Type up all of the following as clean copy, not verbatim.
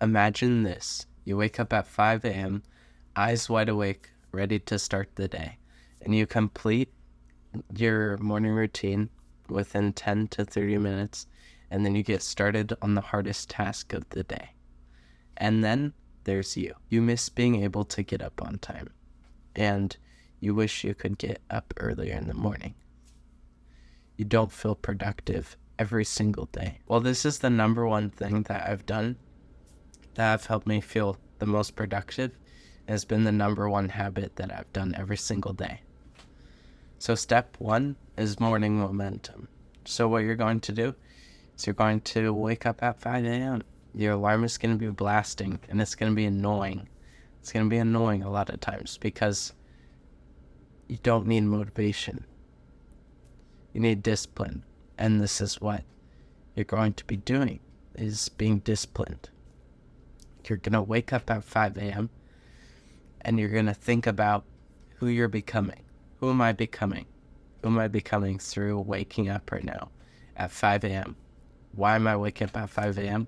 Imagine this. You wake up at 5 a.m., eyes wide awake, ready to start the day, and you complete your morning routine within 10 to 30 minutes, and then you get started on the hardest task of the day. And then there's you. You miss being able to get up on time, and you wish you could get up earlier in the morning. You don't feel productive every single day. Well, this is the number one thing that I've done that have helped me feel the most productive. Has been the number one habit that I've done every single day. So step one is morning momentum. So what you're going to do is you're going to wake up at 5 a.m. Your alarm is going to be blasting, and it's going to be annoying. It's going to be annoying a lot of times because you don't need motivation. You need discipline. And this is what you're going to be doing, is being disciplined. You're going to wake up at 5 a.m. and you're going to think about who you're becoming. Who am I becoming? Who am I becoming through waking up right now at 5 a.m.? Why am I waking up at 5 a.m.?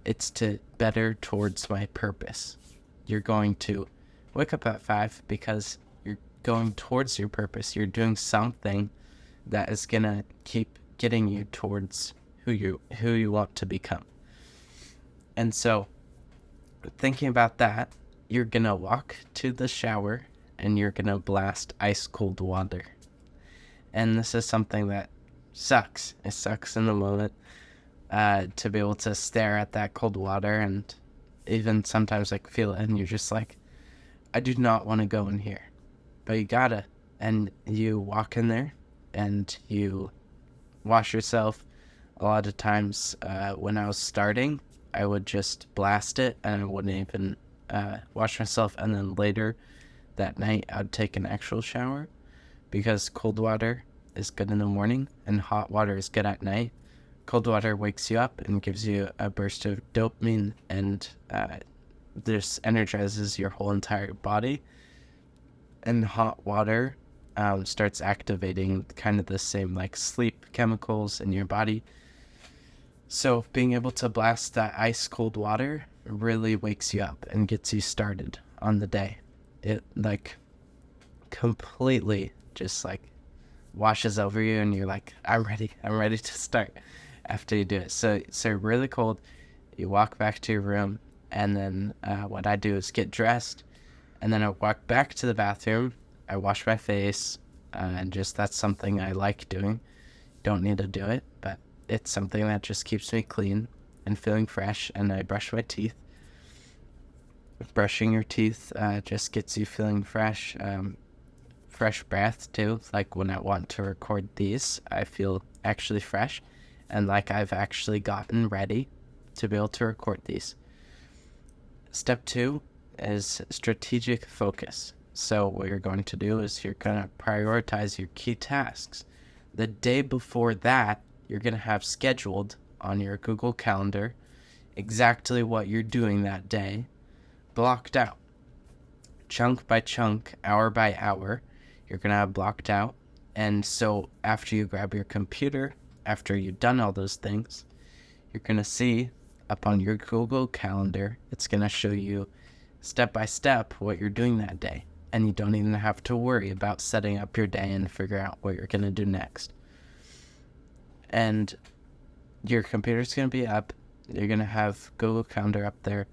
It's to better towards my purpose. You're going to wake up at 5 because you're going towards your purpose. You're doing something that is going to keep getting you towards who you want to become. And so, thinking about that, you're going to walk to the shower and you're going to blast ice cold water. And this is something that sucks. It sucks in the moment to be able to stare at that cold water and even sometimes feel it, and you're just like, I do not want to go in here. But you gotta. And you walk in there and you wash yourself. A lot of times when I was starting, I would just blast it and I wouldn't even wash myself. And then later that night, I'd take an actual shower because cold water is good in the morning and hot water is good at night. Cold water wakes you up and gives you a burst of dopamine, and this energizes your whole entire body. And hot water starts activating kind of the same sleep chemicals in your body. So being able to blast that ice cold water really wakes you up and gets you started on the day. It completely just washes over you, and you're like, I'm ready to start after you do it. So really cold, you walk back to your room, and then what I do is get dressed, and then I walk back to the bathroom. I wash my face, and just that's something I like doing. Don't need to do it, but it's something that just keeps me clean and feeling fresh. And I brush my teeth. Brushing your teeth just gets you feeling fresh. Fresh breath too. When I want to record these, I feel actually fresh and I've actually gotten ready to be able to record these. Step 2 is strategic focus. So what you're going to do is you're going to prioritize your key tasks. The day before that, you're going to have scheduled on your Google Calendar exactly what you're doing that day, blocked out. Chunk by chunk, hour by hour, you're going to have blocked out. And so after you grab your computer, after you've done all those things, you're going to see up on your Google Calendar, it's going to show you step by step what you're doing that day. And you don't even have to worry about setting up your day and figure out what you're going to do next. And your computer's going to be up. You're going to have Google Calendar up there.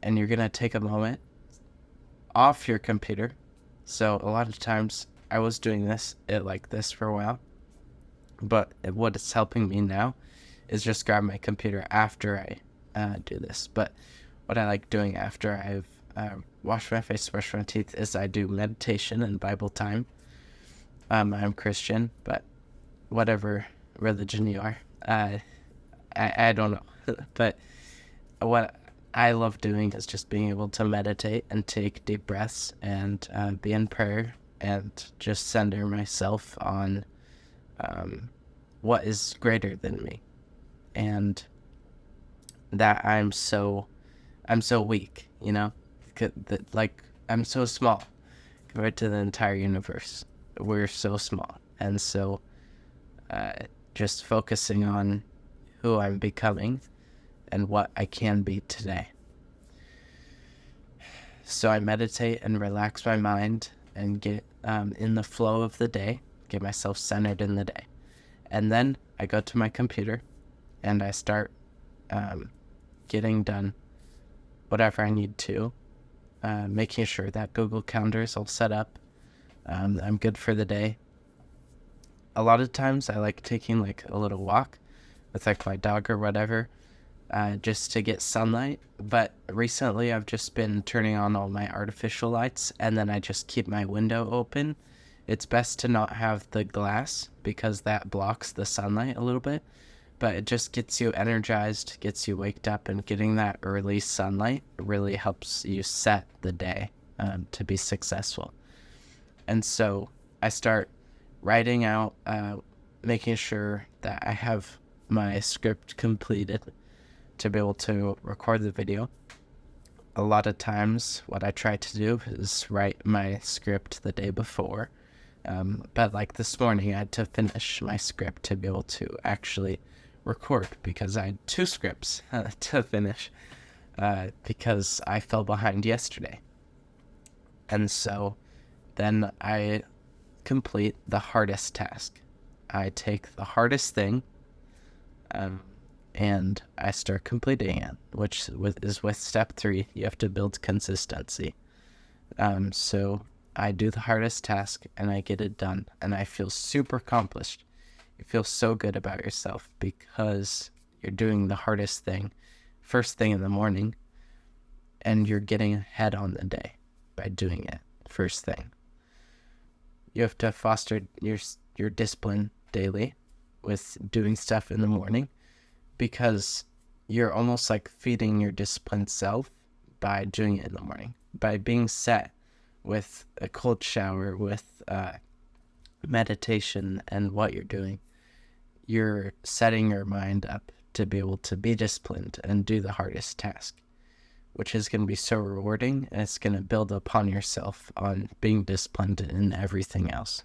And you're going to take a moment off your computer. So a lot of times I was doing this for a while. But what is helping me now is just grab my computer after I do this. But what I like doing after I've wash my face, brush my teeth, is I do meditation and Bible time. I'm Christian, but whatever religion you are, I don't know. But what I love doing is just being able to meditate and take deep breaths and be in prayer and just center myself on what is greater than me, and that I'm so weak, I'm so small compared to the entire universe. We're so small. And so just focusing on who I'm becoming and what I can be today. So I meditate and relax my mind and get in the flow of the day, get myself centered in the day. And then I go to my computer and I start getting done whatever I need to, making sure that Google Calendar is all set up. I'm good for the day. A lot of times I like taking like a little walk with like my dog or whatever, just to get sunlight. But recently I've just been turning on all my artificial lights, and then I just keep my window open. It's best to not have the glass because that blocks the sunlight a little bit, but it just gets you energized, gets you waked up, and getting that early sunlight really helps you set the day to be successful. And so I start writing out, making sure that I have my script completed to be able to record the video. A lot of times what I try to do is write my script the day before. But like this morning, I had to finish my script to be able to actually record because I had 2 scripts to finish because I fell behind yesterday. And so then I complete the hardest task. I take the hardest thing and I start completing it, which is with step 3. You have to build consistency. So I do the hardest task and I get it done, and I feel super accomplished. You feel so good about yourself because you're doing the hardest thing first thing in the morning, and you're getting ahead on the day by doing it first thing. You have to foster your discipline daily with doing stuff in the morning, because you're almost like feeding your disciplined self by doing it in the morning, by being set with a cold shower, with meditation and what you're doing. You're setting your mind up to be able to be disciplined and do the hardest task, which is going to be so rewarding, and it's going to build upon yourself on being disciplined in everything else.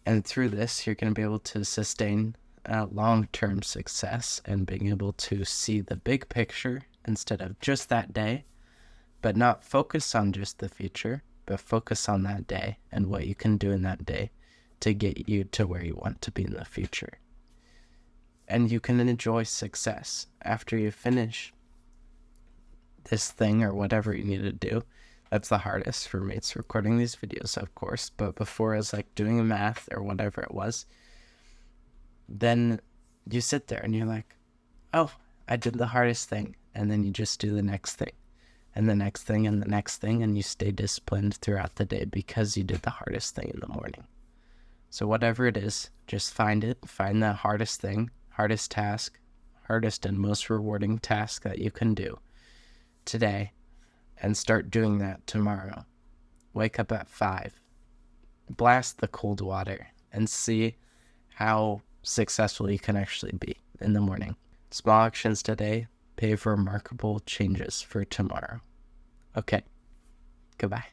And through this, you're going to be able to sustain long-term success and being able to see the big picture instead of just that day, but not focus on just the future, but focus on that day and what you can do in that day to get you to where you want to be in the future. And you can enjoy success after you finish this thing or whatever you need to do. That's the hardest for me. It's recording these videos, of course, but before I was like doing math or whatever it was, then you sit there and you're like, oh, I did the hardest thing. And then you just do the next thing and the next thing and the next thing, and you stay disciplined throughout the day because you did the hardest thing in the morning. So whatever it is, just find the hardest thing, hardest task, hardest and most rewarding task that you can do today, and start doing that tomorrow. Wake up at 5, blast the cold water, and see how successful you can actually be in the morning. Small actions today pave remarkable changes for tomorrow. Okay, goodbye.